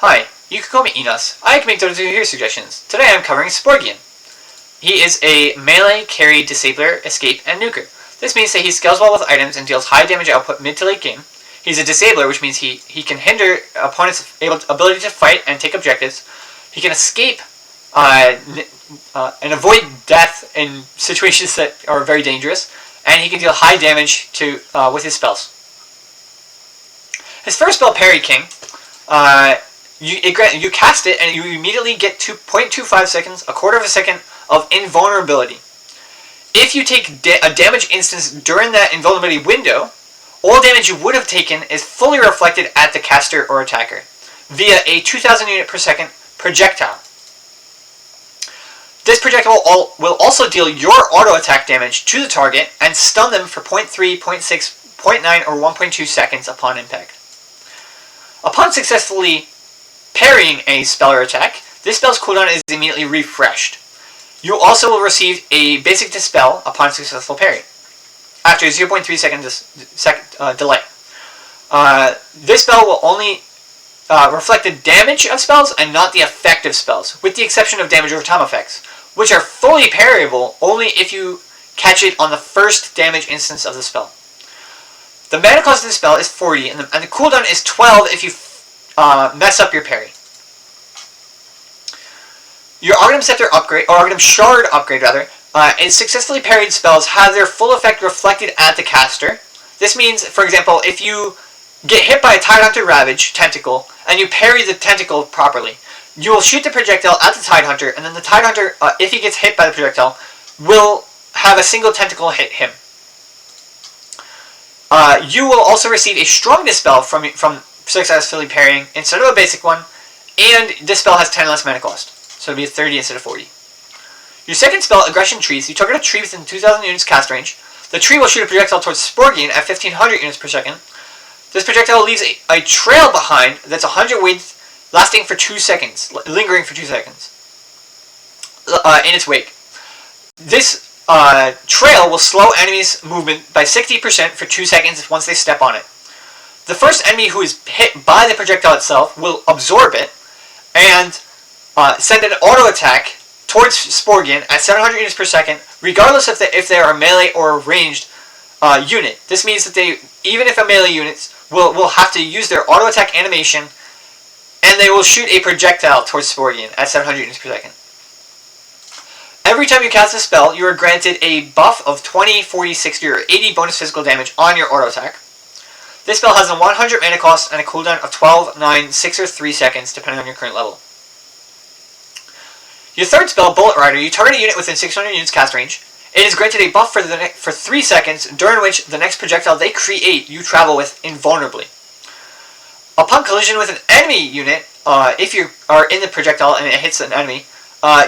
Hi, you can call me Enas. I can make those your suggestions. Today I'm covering Sborgiyen. He is a melee, carry, disabler, escape, and nuker. This means that he scales well with items and deals high damage output mid to late game. He's a disabler, which means he can hinder opponents' ability to fight and take objectives. He can escape and avoid death in situations that are very dangerous, and he can deal high damage with his spells. His first spell, Parry King, you cast it and you immediately get 0.25 seconds, a quarter of a second of invulnerability. If you take a damage instance during that invulnerability window, all damage you would have taken is fully reflected at the caster or attacker via a 2,000 unit per second projectile. This projectile will also deal your auto attack damage to the target and stun them for 0.3, 0.6, 0.9, or 1.2 seconds upon impact. Upon successfully parrying a spell or attack, this spell's cooldown is immediately refreshed. You also will receive a basic dispel upon successful parry, after a 0.3 second delay. This spell will only reflect the damage of spells and not the effect of spells, with the exception of damage over time effects, which are fully parryable only if you catch it on the first damage instance of the spell. The mana cost of the spell is 40, and the cooldown is 12 if you mess up your parry. Your Arcanum Scepter upgrade, or Arcanum Shard upgrade rather, is successfully parried spells have their full effect reflected at the caster. This means, for example, if you get hit by a Tidehunter Ravage tentacle and you parry the tentacle properly, you will shoot the projectile at the Tidehunter, and then the Tidehunter, if he gets hit by the projectile, will have a single tentacle hit him. You will also receive a strong dispel from successfully parrying instead of a basic one, and this spell has 10 less mana cost, so it'll be a 30 instead of 40. Your second spell, Aggression Trees, you target a tree within 2,000 units cast range. The tree will shoot a projectile towards Sborgiyen at 1,500 units per second. This projectile leaves a trail behind that's 100 width, lasting for 2 seconds, lingering for 2 seconds in its wake. This trail will slow enemies' movement by 60% for 2 seconds once they step on it. The first enemy who is hit by the projectile itself will absorb it and send an auto attack towards Sborgiyen at 700 units per second, regardless if they are a melee or a ranged unit. This means that even if a melee unit will have to use their auto attack animation, and they will shoot a projectile towards Sborgiyen at 700 units per second. Every time you cast a spell, you are granted a buff of 20, 40, 60, or 80 bonus physical damage on your auto attack. This spell has a 100 mana cost and a cooldown of 12, 9, 6, or 3 seconds, depending on your current level. Your third spell, Bullet Rider, you target a unit within 600 units cast range. It is granted a buff for 3 seconds, during which the next projectile they create you travel with invulnerably. Upon collision with an enemy unit, if you are in the projectile and it hits an enemy,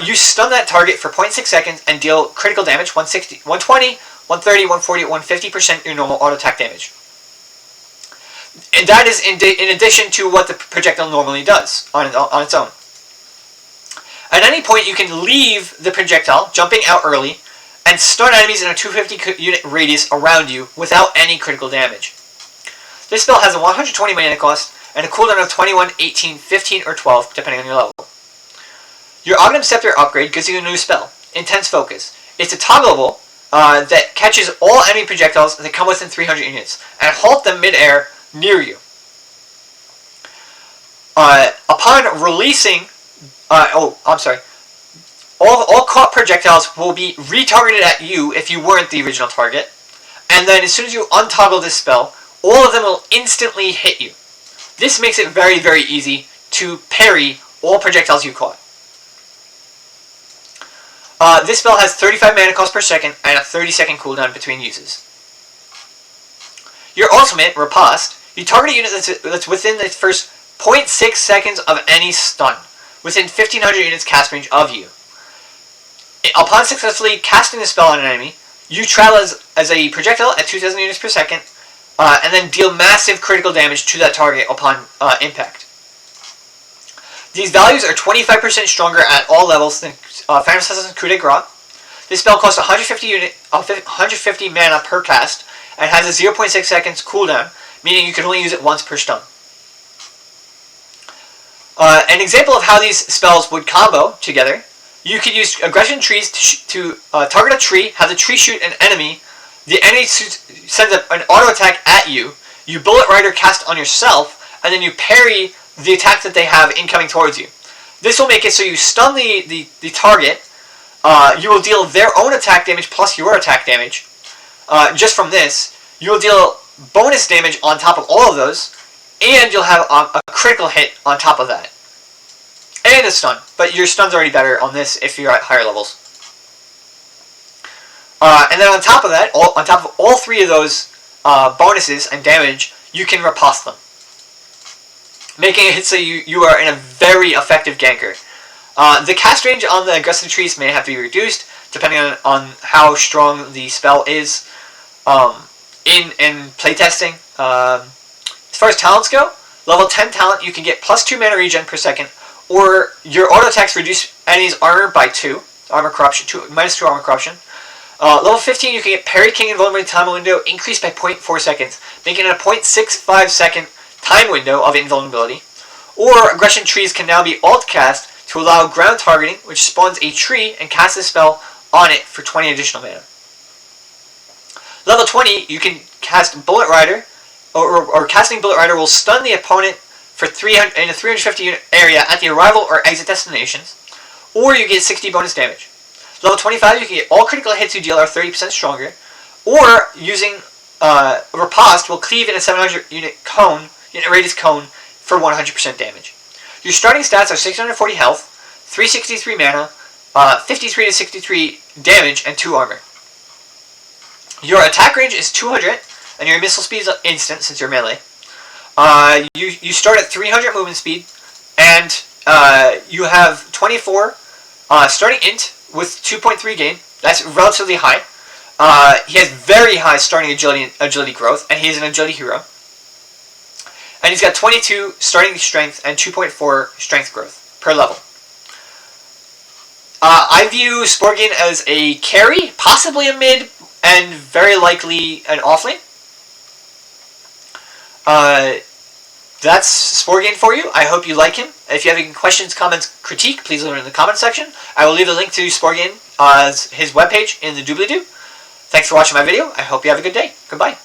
you stun that target for 0.6 seconds and deal critical damage, 160, 120, 130, 140, 150% your normal auto attack damage. And that is in addition to what the projectile normally does on its own. At any point, you can leave the projectile, jumping out early, and stun enemies in a 250 unit radius around you without any critical damage. This spell has a 120 mana cost and a cooldown of 21, 18, 15, or 12, depending on your level. Your Arcanum Scepter upgrade gives you a new spell, Intense Focus. It's a toggleable that catches all enemy projectiles that come within 300 units and halt them mid-air near you. Upon releasing... all caught projectiles will be retargeted at you if you weren't the original target, and then as soon as you untoggle this spell, all of them will instantly hit you. This makes it very, very easy to parry all projectiles you caught. This spell has 35 mana cost per second and a 30-second cooldown between uses. Your ultimate, Riposte, you target a unit that's within the first 0.6 seconds of any stun, within 1,500 units cast range of you. Upon successfully casting the spell on an enemy, you travel as a projectile at 2,000 units per second, and then deal massive critical damage to that target upon impact. These values are 25% stronger at all levels than Final Assassin's Coup de Grace. This spell costs 150 mana per cast, and has a 0.6 seconds cooldown, meaning you can only use it once per stun. An example of how these spells would combo together: you could use aggression trees to target a tree, have the tree shoot an enemy, the enemy sends an auto attack at you, you Bullet Rider cast on yourself, and then you parry the attack that they have incoming towards you. This will make it so you stun the target, you will deal their own attack damage plus your attack damage. Just from this, you will deal bonus damage on top of all of those, and you'll have a critical hit on top of that. And a stun, but your stun's already better on this if you're at higher levels. And then on top of that, on top of all three of those bonuses and damage, you can riposte them, making it so you are in a very effective ganker. The cast range on the aggressive trees may have to be reduced depending on how strong the spell is in playtesting. As far as talents go, level 10 talent, you can get plus 2 mana regen per second, or your auto attacks reduce enemies' armor by 2, armor corruption, minus 2 armor corruption. Level 15, you can get Parry King Invulnerability time window increased by 0.4 seconds, making it a 0.65 second time window of invulnerability. Or aggression trees can now be alt cast to allow ground targeting, which spawns a tree and casts a spell on it for 20 additional mana. Level 20, you can cast Bullet Rider, or casting Bullet Rider will stun the opponent for in a 350 unit area at the arrival or exit destinations, or you get 60 bonus damage. Level 25, you can get all critical hits you deal are 30% stronger, or using Riposte will cleave in a 700 unit radius cone for 100% damage. Your starting stats are 640 health, 363 mana, 53 to 63 damage, and 2 armor. Your attack range is 200, and your missile speed is instant since you're melee. You start at 300 movement speed, and you have 24 starting int with 2.3 gain. That's relatively high. He has very high starting agility growth, and he is an agility hero. And he's got 22 starting strength and 2.4 strength growth per level. I view Sborgiyen as a carry, possibly a mid, and very likely an offlane. That's Sborgiyen for you. I hope you like him. If you have any questions, comments, critique, please leave it in the comment section. I will leave a link to Sborgiyen, his webpage, in the doobly-doo. Thanks for watching my video. I hope you have a good day. Goodbye.